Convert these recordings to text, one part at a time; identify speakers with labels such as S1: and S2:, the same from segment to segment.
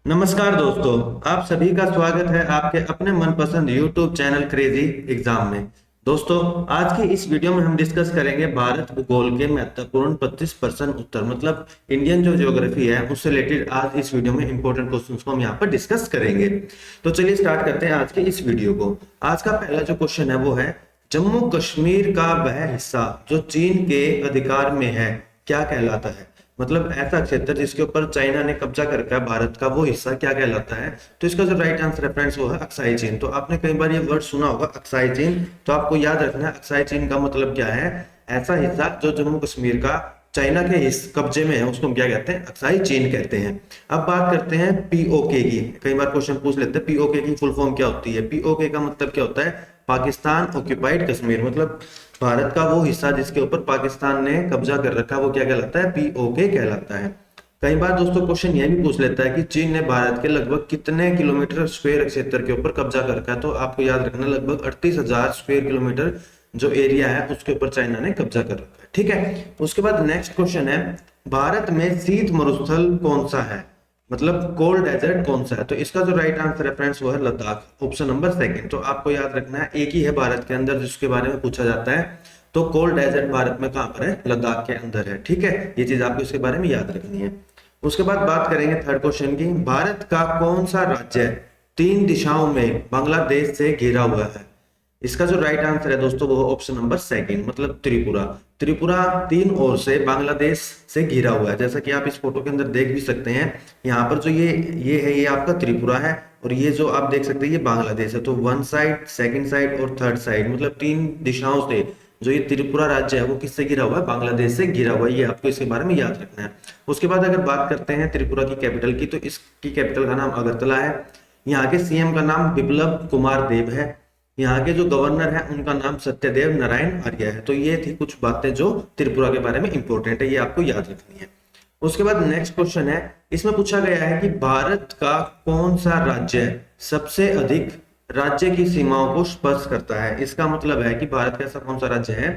S1: नमस्कार दोस्तों, आप सभी का स्वागत है आपके अपने मनपसंद YouTube चैनल क्रेजी एग्जाम में। दोस्तों, आज की इस वीडियो में हम डिस्कस करेंगे भारत भूगोल के महत्वपूर्ण 25% उत्तर, मतलब इंडियन जो ज्योग्राफी है उससे रिलेटेड आज इस वीडियो में इंपॉर्टेंट क्वेश्चंस को हम यहाँ पर डिस्कस करेंगे। तो चलिए स्टार्ट करते हैं आज के इस वीडियो को। आज का पहला जो क्वेश्चन है वो है, जम्मू कश्मीर का वह हिस्सा जो चीन के अधिकार में है क्या कहलाता है? मतलब ऐसा क्षेत्र जिसके ऊपर चाइना ने कब्जा कर रखा है भारत का, वो हिस्सा क्या कहलाता है? तो इसका जो राइट आंसर है फ्रेंड्स वो है अक्साई चीन। तो आपने कई बार ये वर्ड सुना होगा अक्साई चीन, तो आपको याद रखना है अक्साई चीन का मतलब क्या है। ऐसा हिस्सा जो जम्मू कश्मीर का चाइना के इस कब्जे में है उसको हम क्या कहते हैं? अक्साई चीन कहते हैं। अब बात करते हैं पीओके की। कई बार क्वेश्चन पूछ लेते हैं पीओके की फुल फॉर्म क्या होती है। पीओके का मतलब क्या होता है? पाकिस्तान ऑक्यूपाइड कश्मीर, मतलब भारत का वो हिस्सा जिसके ऊपर पाकिस्तान ने कब्जा कर रखा है वो क्या कहलाता है? पीओके कहलाता है। कई बार दोस्तों क्वेश्चन यह भी पूछ लेता है कि चीन ने भारत के लगभग कितने किलोमीटर स्क्वायर क्षेत्र के ऊपर कब्जा कर रखा है। तो आपको याद रखना लगभग 38,000 स्क्वायर किलोमीटर जो एरिया है उसके ऊपर चाइना ने कब्जा कर रखा है। ठीक है, उसके बाद नेक्स्ट क्वेश्चन है, भारत में शीत मरुस्थल कौन सा है? मतलब कोल्ड डेजर्ट कौन सा है? तो इसका जो राइट आंसर है फ्रेंड्स वो है लद्दाख, ऑप्शन नंबर सेकंड। तो आपको याद रखना है एक ही है भारत के अंदर जिसके बारे में पूछा जाता है। तो कोल्ड डेजर्ट भारत में कहां पर है? लद्दाख के अंदर है। ठीक है, ये चीज आपको इसके बारे में याद रखनी है। उसके बाद बात करेंगे थर्ड क्वेश्चन की, भारत का कौन सा राज्य तीन दिशाओं में बांग्लादेश से घिरा हुआ है? इसका जो राइट आंसर है दोस्तों वो ऑप्शन नंबर सेकंड, मतलब त्रिपुरा। त्रिपुरा तीन ओर से बांग्लादेश से घिरा हुआ है, जैसा कि आप इस फोटो के अंदर देख भी सकते हैं। यहाँ पर जो ये है ये आपका त्रिपुरा है, और ये जो आप देख सकते हैं ये बांग्लादेश है। तो वन साइड, सेकंड साइड और थर्ड साइड, मतलब तीन दिशाओं से जो ये त्रिपुरा राज्य है वो किससे घिरा हुआ है? बांग्लादेश से घिरा हुआ है। ये आपको इसके बारे में याद रखना है। उसके बाद अगर बात करते हैं त्रिपुरा की कैपिटल की, तो इसकी कैपिटल का नाम अगरतला है। यहाँ के सीएम का नाम बिप्लब कुमार देव है। यहाँ के जो गवर्नर है उनका नाम सत्यदेव नारायण आर्य है। तो ये थी कुछ बातें जो त्रिपुरा के बारे में इंपॉर्टेंट है, ये आपको याद रखनी है। उसके बाद नेक्स्ट क्वेश्चन है, इसमें पूछा गया है कि भारत का कौन सा राज्य सबसे अधिक राज्य की सीमाओं को स्पर्श करता है? इसका मतलब है कि भारत का ऐसा कौन सा राज्य है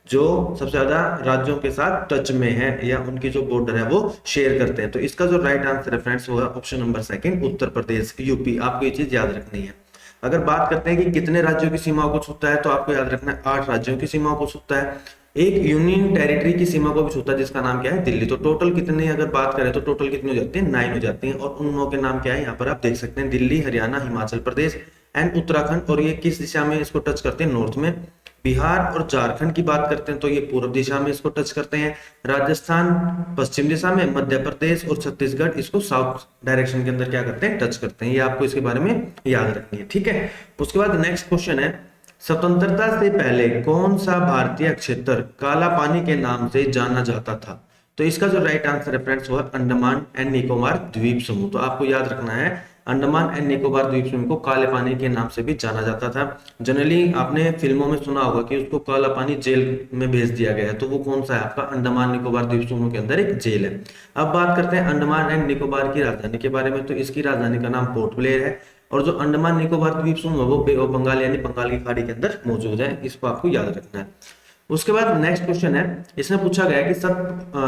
S1: जो सबसे ज्यादा राज्यों के साथ टच में है या उनकी जो बॉर्डर है वो शेयर करते हैं। तो इसका जो राइट आंसर है फ्रेंड्स वो है option number second, Uttar Pradesh, UP. आपको ये चीज याद रखनी है। अगर बात करते हैं कि कितने राज्यों की सीमाओं को छूता है, तो आपको याद रखना है 8 राज्यों की सीमाओं को छूता है। एक यूनियन टेरिटरी की सीमा को भी छूता है जिसका नाम क्या है? दिल्ली। तो टोटल कितने अगर बात करें तो टोटल कितनी हो जाती है? 9 हो जाती हैं। और उन 9 के नाम क्या है यहाँ पर आप देख सकते हैं, दिल्ली, हरियाणा, हिमाचल प्रदेश एंड उत्तराखंड। और ये किस दिशा में इसको टच करते हैं? नॉर्थ में। बिहार और झारखंड की बात करते हैं तो ये पूर्व दिशा में इसको टच करते हैं। राजस्थान पश्चिम दिशा में, मध्य प्रदेश और छत्तीसगढ़ इसको साउथ डायरेक्शन के अंदर क्या करते हैं? टच करते हैं। ये आपको इसके बारे में याद रखनी है। ठीक है, उसके बाद नेक्स्ट क्वेश्चन है, स्वतंत्रता से पहले कौन सा भारतीय क्षेत्र काला पानी के नाम से जाना जाता था? तो इसका जो राइट आंसर है फ्रेंड्स वो है अंडमान एंड निकोबार द्वीप समूह। तो आपको याद रखना है अंडमान एंड निकोबार द्वीप समूह को काले पानी के नाम से भी जाना जाता था। जनरली आपने फिल्मों में सुना होगा कि उसको काला पानी जेल में भेज दिया गया है, तो वो कौन सा है? आपका अंडमान निकोबार द्वीप समूह के अंदर एक जेल है। अब बात करते हैं अंडमान एंड निकोबार की राजधानी के बारे में। तो इसकी राजधानी का नाम पोर्ट ब्लेयर है। और जो अंडमान निकोबार द्वीप समूह है वो बे ऑफ बंगाल यानी बंगाल की खाड़ी के अंदर मौजूद है। इसको आपको याद रखना है। उसके बाद नेक्स्ट क्वेश्चन है, इसमें पूछा गया है कि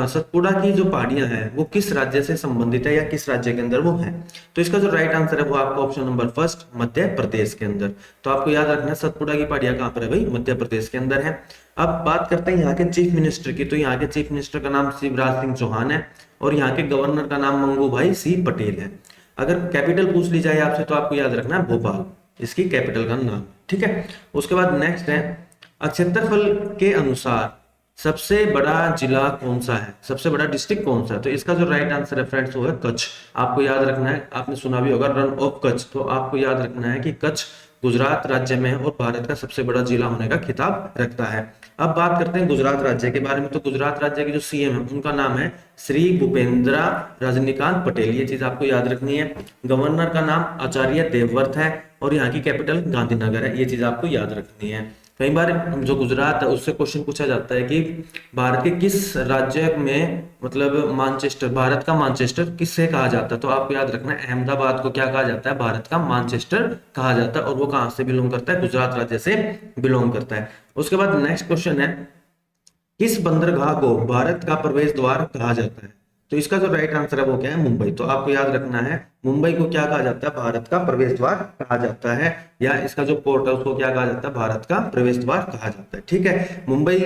S1: सतपुड़ा की जो पहाड़ियां हैं वो किस राज्य से संबंधित है या किस राज्य के अंदर वो है? तो इसका जो राइट आंसर है वो आपका option number first, Madhya Pradesh के अंदर। तो आपको याद रखना है सतपुड़ा की पहाड़ियां कहाँ पर है भाई? मध्य प्रदेश के अंदर है। अब बात करते हैं यहाँ के चीफ मिनिस्टर की। तो यहाँ के चीफ मिनिस्टर का नाम शिवराज सिंह चौहान है और यहाँ के गवर्नर का नाम मंगू भाई सी पटेल है। अगर कैपिटल पूछ ली जाए आपसे तो आपको याद रखना है भोपाल, इसकी कैपिटल का नाम। ठीक है, उसके बाद नेक्स्ट है, क्षेत्रफल के अनुसार सबसे बड़ा जिला कौन सा है? सबसे बड़ा डिस्ट्रिक्ट कौन सा है? तो इसका जो राइट आंसर है फ्रेंड्स वो है कच्छ। आपको याद रखना है, आपने सुना भी होगा रन ऑफ कच्छ। तो आपको याद रखना है कि कच्छ गुजरात राज्य में है और भारत का सबसे बड़ा जिला होने का खिताब रखता है। अब बात करते हैं गुजरात राज्य के बारे में। तो गुजरात राज्य के जो सीएम है उनका नाम है श्री भूपेंद्र रजनीकांत पटेल। ये चीज आपको याद रखनी है। गवर्नर का नाम आचार्य देवव्रत है और यहाँ की कैपिटल गांधीनगर है। ये चीज आपको याद रखनी है। कई बार जो गुजरात है उससे क्वेश्चन पूछा जाता है कि भारत के किस राज्य में, मतलब मानचेस्टर, भारत का मानचेस्टर किससे कहा जाता है? तो आपको याद रखना है अहमदाबाद को क्या कहा जाता है? भारत का मानचेस्टर कहा जाता है। और वो कहाँ से बिलोंग करता है? गुजरात राज्य से बिलोंग करता है। उसके बाद नेक्स्ट क्वेश्चन है, किस बंदरगाह को भारत का प्रवेश द्वार कहा जाता है? तो इसका जो राइट आंसर है वो क्या है, मुंबई। तो आपको याद रखना है मुंबई को क्या कहा जाता है, भारत का प्रवेश द्वार कहा जाता है, या इसका जो पोर्ट है उसको क्या कहा जाता है, भारत का प्रवेश द्वार कहा जाता है। ठीक है, मुंबई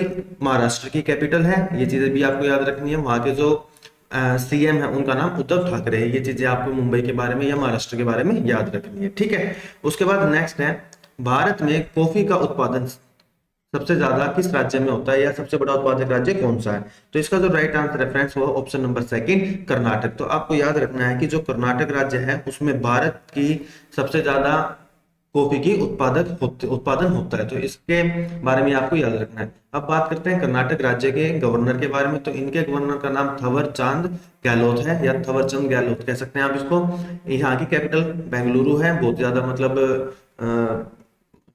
S1: महाराष्ट्र की कैपिटल है, ये चीजें भी आपको याद रखनी है। वहां के जो सीएम है उनका नाम उद्धव ठाकरे है, ये चीजें आपको मुंबई के बारे में या महाराष्ट्र के बारे में याद रखनी है। ठीक है, उसके बाद नेक्स्ट है, भारत में कॉफी का उत्पादन सबसे ज्यादा किस राज्य में होता है, या सबसे बड़ा उत्पादक राज्य कौन सा है। तो इसका जो राइट आंसर है फ्रेंड्स वो ऑप्शन नंबर सेकंड, कर्नाटक। तो आपको याद रखना है कि जो कर्नाटक राज्य है उसमें भारत की सबसे ज्यादा कॉफी की उत्पादन होता है, तो इसके बारे में आपको याद रखना है। अब बात करते हैं कर्नाटक राज्य के गवर्नर के बारे में। तो इनके गवर्नर का नाम थवर चांद गहलोत है, या थवर चंद गहलोत कह सकते हैं आप इसको। यहाँ की कैपिटल बेंगलुरु है, बहुत ज्यादा मतलब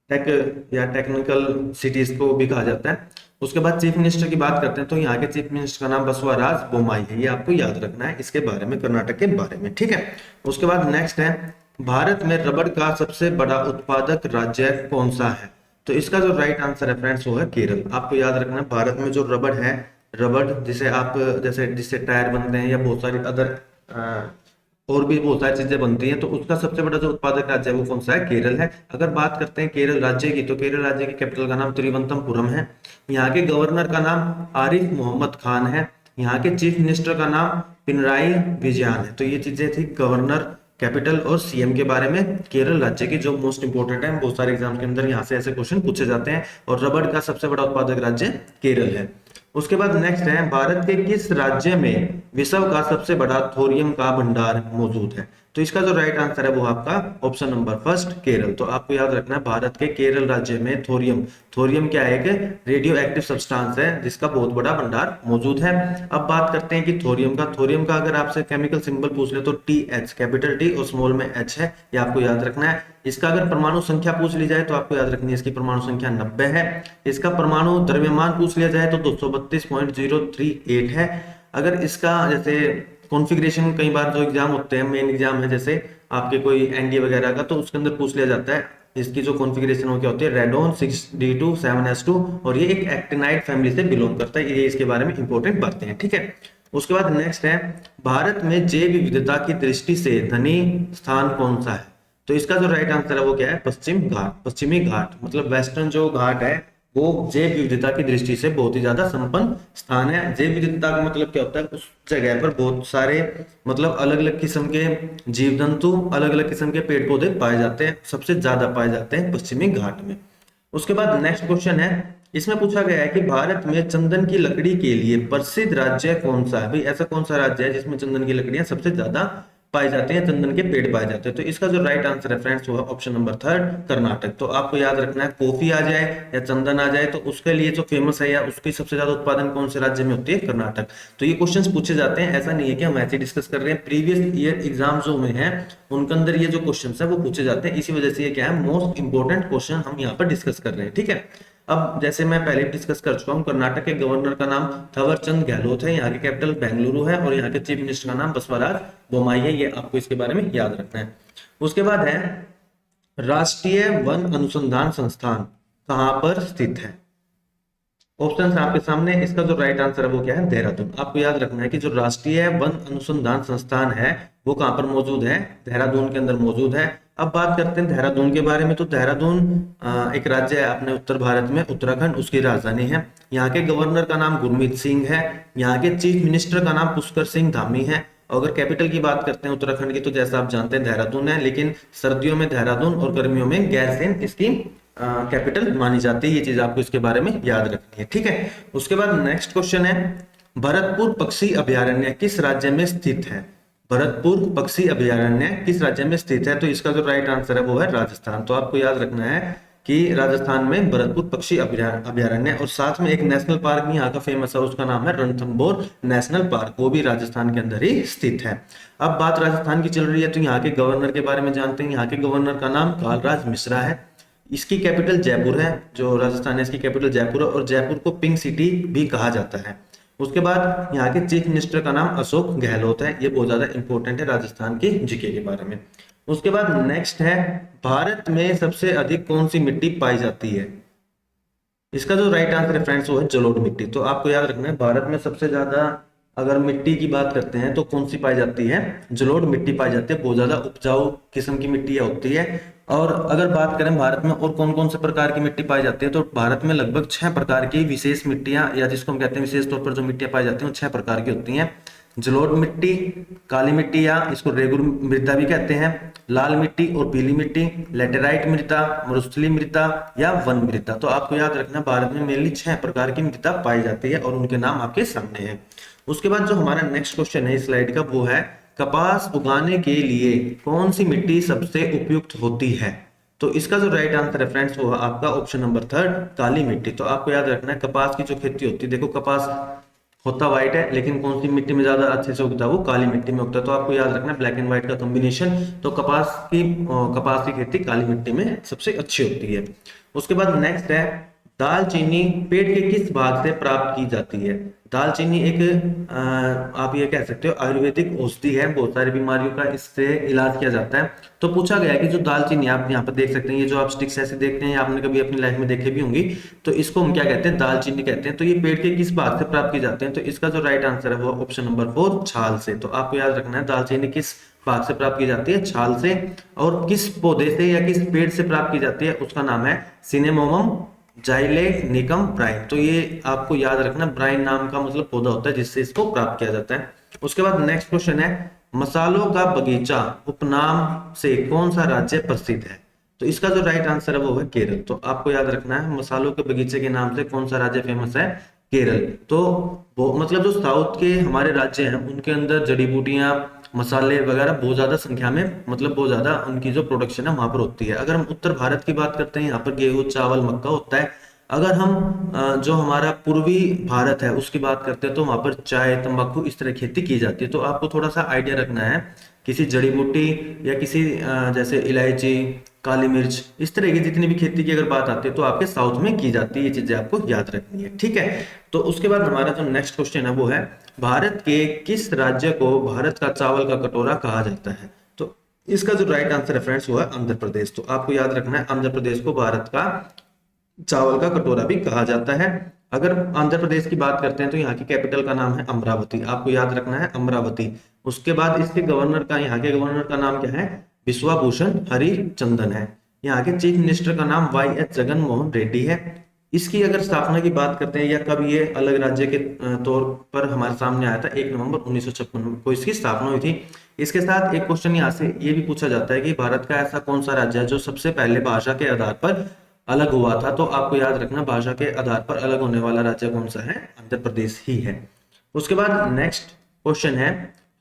S1: टेक या टेक्निकल सिटीज को भी कहा जाता है। उसके बाद चीफ मिनिस्टर की बात करते हैं, तो यहाँ के चीफ मिनिस्टर का नाम बसवराज बोम्माई है, ये आपको याद रखना है इसके बारे में, कर्नाटक के बारे में। ठीक है, उसके बाद नेक्स्ट है, भारत में रबड़ का सबसे बड़ा उत्पादक राज्य कौन सा है। तो इसका जो राइट आंसर है फ्रेंड्स वो है केरल। आपको याद रखना है भारत में जो रबड़ है, रबड़ जिसे आप जैसे जिससे टायर बनते हैं या बहुत सारी अदर और भी बहुत सारी चीजें बनती हैं, तो उसका सबसे बड़ा जो उत्पादक राज्य है वो कौन सा है, केरल है। अगर बात करते हैं केरल राज्य की, तो केरल राज्य की कैपिटल का नाम तिरुवनंतपुरम है। यहाँ के गवर्नर का नाम आरिफ मोहम्मद खान है। यहाँ के चीफ मिनिस्टर का नाम पिनराई विजयन है। तो ये चीजें थी गवर्नर, कैपिटल और सीएम के बारे में केरल राज्य की, जो मोस्ट इंपोर्टेंट है। बहुत सारे एग्जाम के अंदर यहाँ से ऐसे क्वेश्चन पूछे जाते हैं, और रबड़ का सबसे बड़ा उत्पादक राज्य केरल है। उसके बाद नेक्स्ट है, भारत के किस राज्य में विश्व का सबसे बड़ा थोरियम का भंडार मौजूद है। तो इसका जो राइट आंसर है वो आपका ऑप्शन नंबर फर्स्ट, केरल। तो आपको याद रखना है भारत के केरल राज्य में थोरियम, थोरियम क्या है, एक रेडियो एक्टिव सब्सटेंस है जिसका बहुत बड़ा भंडार मौजूद है। अब बात करते हैं कि थोरियम का अगर आपसे केमिकल सिंबल पूछ ले तो TH, कैपिटल T और स्मॉल में H है, ये आपको याद रखना है। इसका अगर परमाणु संख्या पूछ ली जाए तो आपको याद रखनी है इसकी परमाणु संख्या 90 है। इसका परमाणु द्रव्यमान पूछ लिया जाए तो 232.038 है। अगर इसका जैसे कॉन्फ़िगरेशन, कई बार जो एग्जाम होते हैं, मेन एग्जाम है जैसे आपके कोई एनडीए वगैरह का, तो उसके अंदर पूछ लिया जाता है इसकी जो कॉन्फ़िगरेशन हो क्या होती है, रेडोन 6d2 7s2, और ये एक एक्टिनाइड फैमिली से बिलोंग करता है। ये इसके बारे में इंपॉर्टेंट बातें हैं। ठीक है, उसके बाद नेक्स्ट है, भारत में जैव विविधता की दृष्टि से धनी स्थान कौन सा है। तो इसका जो राइट आंसर है वो क्या है, पश्चिम घाट, पश्चिमी घाट, मतलब वेस्टर्न जो घाट है वो जैव विविधता की दृष्टि से बहुत ही ज्यादा संपन्न स्थान है। जैव विविधता का मतलब क्या होता है, उस जगह पर बहुत सारे मतलब अलग अलग किस्म के जीव जंतु, अलग अलग किस्म के पेड़ पौधे पाए जाते हैं, सबसे ज्यादा पाए जाते हैं पश्चिमी घाट में। उसके बाद नेक्स्ट क्वेश्चन है, इसमें पूछा गया है कि भारत में चंदन की लकड़ी के लिए प्रसिद्ध राज्य कौन सा है। भाई ऐसा कौन सा राज्य है जिसमें चंदन की लकड़ियां सबसे ज्यादा पाए जाते हैं, चंदन के पेड़ पाए जाते हैं। तो इसका जो राइट आंसर है फ्रेंड्स वो है ऑप्शन नंबर थर्ड, कर्नाटक। तो आपको याद रखना है कॉफी आ जाए या चंदन आ जाए तो उसके लिए जो फेमस है या उसकी सबसे ज्यादा उत्पादन कौन से राज्य में होती है, कर्नाटक। तो ये क्वेश्चंस पूछे जाते हैं, ऐसा नहीं है कि हम ऐसे डिस्कस कर रहे हैं, प्रीवियस ईयर एग्जाम जो में है उनके अंदर ये जो क्वेश्चन है वो पूछे जाते हैं। इसी वजह से ये क्या है, मोस्ट इंपोर्टेंट क्वेश्चन हम यहाँ पर डिस्कस कर रहे हैं। ठीक है, अब जैसे मैं पहले डिस्कस कर चुका हूँ, कर्नाटक के गवर्नर का नाम थवर चंद गहलोत है, यहाँ की कैपिटल बेंगलुरु है, और यहाँ के चीफ मिनिस्टर का नाम बसवराज बोम्माई है। ये आपको इसके बारे में याद रखना है। उसके बाद है, राष्ट्रीय वन अनुसंधान संस्थान कहाँ पर स्थित है। ऑप्शन है आपके सामने, इसका जो राइट आंसर है वो क्या है, देहरादून। आपको याद रखना है कि जो राष्ट्रीय वन अनुसंधान संस्थान है वो कहाँ पर मौजूद है, देहरादून के अंदर मौजूद है। अब बात करते हैं देहरादून के बारे में। तो देहरादून एक राज्य है अपने उत्तर भारत में, उत्तराखंड उसकी राजधानी है। यहाँ के गवर्नर का नाम गुरमीत सिंह है। यहाँ के चीफ मिनिस्टर का नाम पुष्कर सिंह धामी है। अगर कैपिटल की बात करते हैं उत्तराखंड की, तो जैसा आप जानते हैं देहरादून है, लेकिन सर्दियों में देहरादून और गर्मियों में गैरसैंण इसकी कैपिटल मानी जाती है। ये चीज आपको इसके बारे में याद रखनी है। ठीक है, उसके बाद नेक्स्ट क्वेश्चन है, भरतपुर पक्षी अभयारण्य किस राज्य में स्थित है। भरतपुर पक्षी अभयारण्य किस राज्य में स्थित है। तो इसका जो राइट आंसर है वो है राजस्थान। तो आपको याद रखना है कि राजस्थान में भरतपुर पक्षी अभयारण्य, और साथ में एक नेशनल पार्क भी यहाँ का फेमस है, उसका नाम है रणथंभौर नेशनल पार्क, वो भी राजस्थान के अंदर ही स्थित है। अब बात राजस्थान की चल रही है तो यहाँ के गवर्नर के बारे में जानते हैं। यहाँ के गवर्नर का नाम कालराज मिश्रा है। इसकी कैपिटल जयपुर है, जो राजस्थान है इसकी कैपिटल जयपुर है, और जयपुर को पिंक सिटी भी कहा जाता है। उसके बाद यहाँ के चीफ मिनिस्टर का नाम अशोक गहलोत है। ये बहुत ज्यादा इंपॉर्टेंट है राजस्थान के जीके के बारे में। उसके बाद नेक्स्ट है, भारत में सबसे अधिक कौन सी मिट्टी पाई जाती है। इसका जो राइट आंसर है फ्रेंड्स वो है जलोढ़ मिट्टी। तो आपको याद रखना है भारत में सबसे ज्यादा अगर मिट्टी की बात करते हैं तो कौन सी पाई जाती है, जलोढ़ मिट्टी पाई जाती है, बहुत ज्यादा उपजाऊ किस्म की मिट्टी होती है। और अगर बात करें भारत में और कौन कौन से प्रकार की मिट्टी पाई जाती है, तो भारत में लगभग 6 प्रकार की विशेष मिट्टियां, या जिसको हम कहते हैं विशेष तौर पर जो मिट्टियां पाई जाती हैं, वो 6 प्रकार की होती हैं। जलोढ़ मिट्टी, काली मिट्टी या इसको रेगुर मृदा भी कहते हैं, लाल मिट्टी और पीली मिट्टी, लेटेराइट मृदा, मरुस्थलीय मृदा या वन मृदा। तो आपको याद रखना भारत में मेनली 6 प्रकार की मृदा पाई जाती है और उनके नाम आपके सामने हैं। उसके बाद जो हमारा नेक्स्ट क्वेश्चन है इस स्लाइड का, वो है कपास उगाने के लिए कौन सी मिट्टी सबसे उपयुक्त होती है। तो इसका जो राइट आंसर है फ्रेंड्स, वो है आपका ऑप्शन नंबर 3 काली मिट्टी। तो आपको याद रखना है कपास की जो खेती होती है, देखो कपास होता व्हाइट है, लेकिन कौन सी मिट्टी में ज्यादा अच्छे से उगता है, वो काली मिट्टी में उगता है। तो आपको याद रखना है ब्लैक एंड व्हाइट का कॉम्बिनेशन। तो कपास की खेती काली मिट्टी में सबसे अच्छी होती है। उसके बाद नेक्स्ट है दालचीनी पेड़ के किस भाग से प्राप्त की जाती है। दालचीनी एक आप ये कह सकते हो आयुर्वेदिक औषधि है, बहुत सारी बीमारियों का इससे इलाज किया जाता है। तो पूछा गया है कि जो दालचीनी आप यहाँ पर देख सकते हैं, ये जो आप स्टिक्स ऐसे देखते हैं, आपने कभी अपनी लाइफ में देखे भी होंगी, तो इसको हम क्या कहते हैं, दालचीनी कहते हैं। तो ये पेड़ के किस भाग से प्राप्त की जाते हैं, तो इसका जो राइट आंसर है वो ऑप्शन नंबर 4 छाल से। तो आपको याद रखना है दालचीनी किस भाग से प्राप्त की जाती है, छाल से। और किस पौधे से या किस पेड़ से प्राप्त की जाती है, उसका नाम है सिनेमोमम जाइलेनिकम ब्राइन। तो ये आपको याद रखना, ब्राइन नाम का मतलब पौधा होता है जिससे इसको प्राप्त किया जाता है। उसके बाद नेक्स्ट क्वेश्चन है मसालों का बगीचा उपनाम से कौन सा राज्य प्रसिद्ध है। तो इसका जो राइट आंसर है वो है केरल। तो आपको याद रखना है मसालों के बगीचे के नाम से कौन सा राज्य फेमस है, केरल। तो वो मतलब जो साउथ के हमारे राज्य हैं उनके अंदर जड़ी बूटियां, मसाले वगैरह बहुत ज्यादा संख्या में, मतलब बहुत ज्यादा उनकी जो प्रोडक्शन है वहां पर होती है। अगर हम उत्तर भारत की बात करते हैं, यहाँ पर गेहूं, चावल, मक्का होता है। अगर हम जो हमारा पूर्वी भारत है उसकी बात करते हैं, तो वहां पर चाय, तंबाकू इस तरह खेती की जाती है। तो आपको थोड़ा सा आइडिया रखना है, किसी जड़ी बूटी या किसी जैसे इलायची, काली मिर्च, इस तरह की जितनी भी खेती की अगर बात आती है तो आपके साउथ में की जाती है। ये चीजें आपको याद रखनी है, ठीक है। तो उसके बाद हमारा जो नेक्स्ट क्वेश्चन है वो है भारत के किस राज्य को भारत का चावल का कटोरा कहा जाता है। तो इसका जो राइट आंसर है फ्रेंड्स वो है आंध्र प्रदेश। तो आपको याद रखना है आंध्र प्रदेश को भारत का चावल का कटोरा भी कहा जाता है। अगर आंध्र प्रदेश की बात करते हैं तो यहाँ की कैपिटल का नाम है अमरावती। आपको याद रखना है अमरावती। उसके बाद इसके गवर्नर का, यहाँ के गवर्नर का नाम क्या है, विश्वभूषण हरिचंदन है। यहाँ के चीफ मिनिस्टर का नाम YS जगन मोहन रेड्डी है। इसकी अगर स्थापना की बात करते हैं या कब ये अलग राज्य के तौर पर हमारे सामने आया था, 1 नवंबर 1956 को इसकी स्थापना हुई थी। इसके साथ एक क्वेश्चन यहाँ से ये भी पूछा जाता है कि भारत का ऐसा कौन सा राज्य है जो सबसे पहले भाषा के आधार पर अलग हुआ था। तो आपको याद रखना भाषा के आधार पर अलग होने वाला राज्य कौन सा है, आंध्र प्रदेश ही है। उसके बाद नेक्स्ट क्वेश्चन है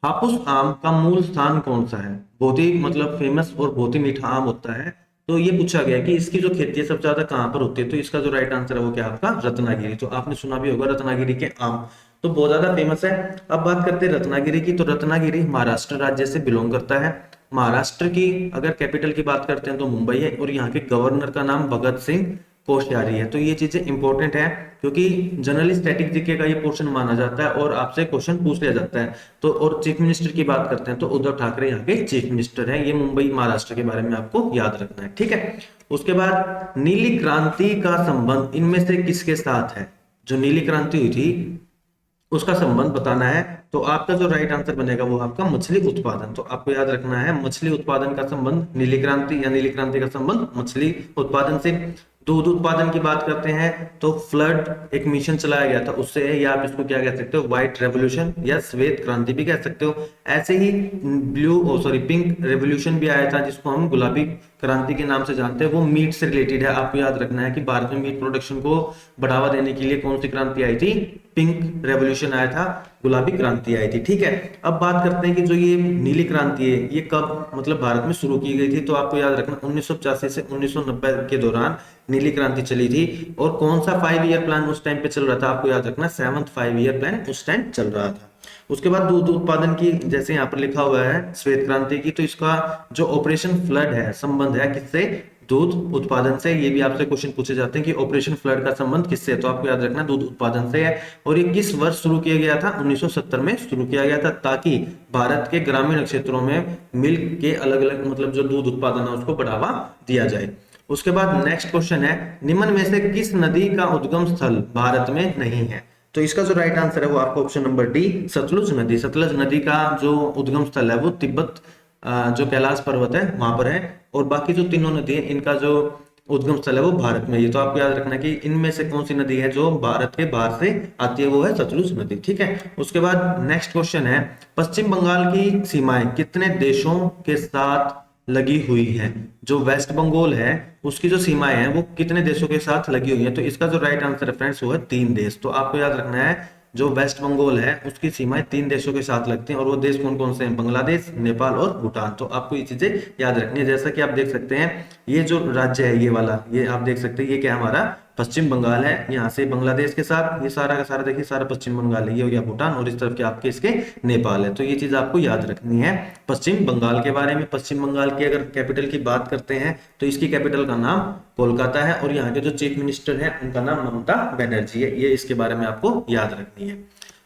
S1: हापुस आम का मूल स्थान कौन सा है। बहुत ही मतलब फेमस और बहुत ही मीठा आम होता है। तो ये पूछा गया कि इसकी जो खेती है सबसे ज्यादा कहाँ पर होती है। तो इसका जो राइट आंसर है वो क्या आपका रत्नागिरी। तो आपने सुना भी होगा रत्नागिरी के आम, तो बहुत ज्यादा फेमस है। अब बात करते हैं रत्नागिरी की। तो रत्नागिरी महाराष्ट्र राज्य से बिलोंग करता है। महाराष्ट्र की अगर कैपिटल की बात करते हैं तो मुंबई है, और यहाँ के गवर्नर का नाम भगत सिंह कोश्यारी है। तो ये चीजें इंपॉर्टेंट है क्योंकि जनरली स्टैटिक जीके का ये पोर्शन माना जाता है और आपसे क्वेश्चन पूछ लिया जाता है। तो और चीफ मिनिस्टर की बात करते हैं तो उद्धव ठाकरे यहाँ के चीफ मिनिस्टर हैं। ये मुंबई महाराष्ट्र के बारे में आपको याद रखना है, ठीक है। उसके बाद नीली क्रांति का संबंध इनमें से किसके साथ है। जो नीली क्रांति हुई थी उसका संबंध बताना है। तो आपका जो राइट आंसर बनेगा वो आपका मछली उत्पादन। तो आपको याद रखना है मछली उत्पादन का संबंध नीली क्रांति या नीली क्रांति का संबंध मछली उत्पादन से। दूध उत्पादन की बात करते हैं तो फ्लड एक मिशन चलाया गया था उससे है, या आप इसको क्या कह सकते हो व्हाइट रेवोल्यूशन या श्वेत क्रांति भी कह सकते हो। ऐसे ही पिंक रेवोल्यूशन भी आया था जिसको हम गुलाबी क्रांति के नाम से जानते हैं, वो मीट से रिलेटेड है। आपको याद रखना है कि भारत में मीट प्रोडक्शन को बढ़ावा देने के लिए कौन सी क्रांति आई थी, पिंक रेवोल्यूशन आया था, गुलाबी क्रांति आई थी, ठीक है। अब बात करते हैं कि जो ये नीली क्रांति है ये कब मतलब भारत में शुरू की गई थी। तो आपको याद रखना 1985 से 1990 के दौरान नीली क्रांति चली थी। और कौन सा 5 ईयर प्लान उस टाइम पे चल रहा था, आपको याद रखना 7th 5 ईयर प्लान उस टाइम चल रहा था। उसके बाद दूध उत्पादन की जैसे यहाँ पर लिखा हुआ है श्वेत क्रांति की, तो इसका जो ऑपरेशन फ्लड है संबंध है किससे, दूध उत्पादन से। ये भी आपसे क्वेश्चन पूछे जाते हैं कि ऑपरेशन फ्लड का संबंध किससे है। तो आपको याद रखना दूध उत्पादन से है। और ये किस वर्ष शुरू किया गया था, 1970 में शुरू किया गया था, ताकि भारत के ग्रामीण क्षेत्रों में मिल्क के अलग अलग मतलब जो दूध उत्पादन है उसको बढ़ावा दिया जाए। उसके बाद नेक्स्ट क्वेश्चन है निम्न में से किस नदी का उद्गम स्थल भारत में नहीं है। तो इसका जो राइट आंसर है वो आपका ऑप्शन नंबर डी, सतलुज नदी। सतलुज नदी का जो उद्गम स्थल है वो तिब्बत जो कैलाश पर्वत है वहां पर है, और बाकी जो तीनों नदी है इनका जो उद्गम स्थल है वो भारत में। ये तो आपको याद रखना है कि इनमें से कौन सी नदी है जो भारत के बाहर से आती है, वो है सतलुज नदी। ठीक है, उसके बाद नेक्स्ट क्वेश्चन है, पश्चिम बंगाल की सीमाएं कितने देशों के साथ लगी हुई है? जो वेस्ट बंगाल है उसकी जो सीमाएं हैं वो कितने देशों के साथ लगी हुई है? तो इसका जो राइट आंसर है फ्रेंड्स वो है 3 देश। तो आपको याद रखना है जो वेस्ट बंगाल है उसकी सीमाएं 3 देशों के साथ लगती हैं, और वो देश कौन कौन से हैं? बांग्लादेश, नेपाल और भूटान। तो आपको ये चीजें याद रखनी है। जैसा कि आप देख सकते हैं ये जो राज्य है ये वाला, ये आप देख सकते हैं ये क्या हमारा पश्चिम बंगाल है। यहाँ से बांग्लादेश के साथ ये सारा का सारा देखिए सारा पश्चिम बंगाल है, ये हो गया भूटान, और इस तरफ के आपके इसके नेपाल है। तो ये चीज आपको याद रखनी है पश्चिम बंगाल के बारे में। पश्चिम बंगाल की अगर कैपिटल की बात करते हैं तो इसकी कैपिटल का नाम कोलकाता है, और यहाँ के जो चीफ मिनिस्टर है उनका नाम ममता बनर्जी है। ये इसके बारे में आपको याद रखनी है।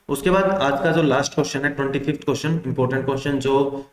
S1: उसके बाद आज का जो लास्ट क्वेश्चन है 25th क्वेश्चन, इंपॉर्टेंट क्वेश्चन जो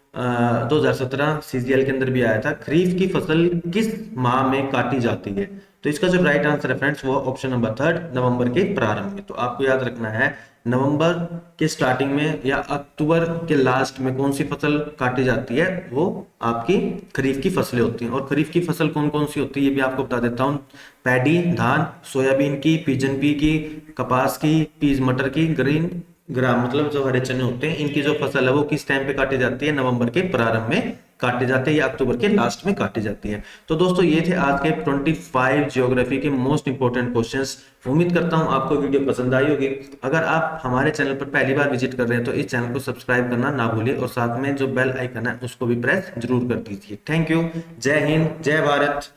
S1: 2017 सीजीएल के अंदर भी आया था, खरीफ की फसल किस माह में काटी जाती है? तो इसका जो राइट आंसर है फ्रेंड्स वो ऑप्शन नंबर 3, नवंबर के प्रारंभ में। तो आपको याद रखना है नवंबर के स्टार्टिंग में या अक्टूबर के लास्ट में कौन सी फसल काटी जाती है? वो आपकी खरीफ की फसलें होती हैं। और खरीफ की फसल कौन कौन सी होती है ये भी आपको बता देता हूँ। पैडी धान, सोयाबीन की, पिजन पी की, कपास की, पीज मटर की, ग्रीन ग्राम मतलब जो हरे चने होते हैं इनकी जो फसल है वो किस टाइम पे काटी जाती है? नवंबर के प्रारंभ में काटे जाते हैं या अक्टूबर के लास्ट में काटी जाती है। तो दोस्तों ये थे आज के 25 ज्योग्राफी के मोस्ट इंपोर्टेंट क्वेश्चंस। उम्मीद करता हूं आपको वीडियो पसंद आई होगी। अगर आप हमारे चैनल पर पहली बार विजिट कर रहे हैं तो इस चैनल को सब्सक्राइब करना ना भूलिए, और साथ में जो बेल आइकन है उसको भी प्रेस जरूर कर दीजिए। Thank you. जय हिंद, जय भारत।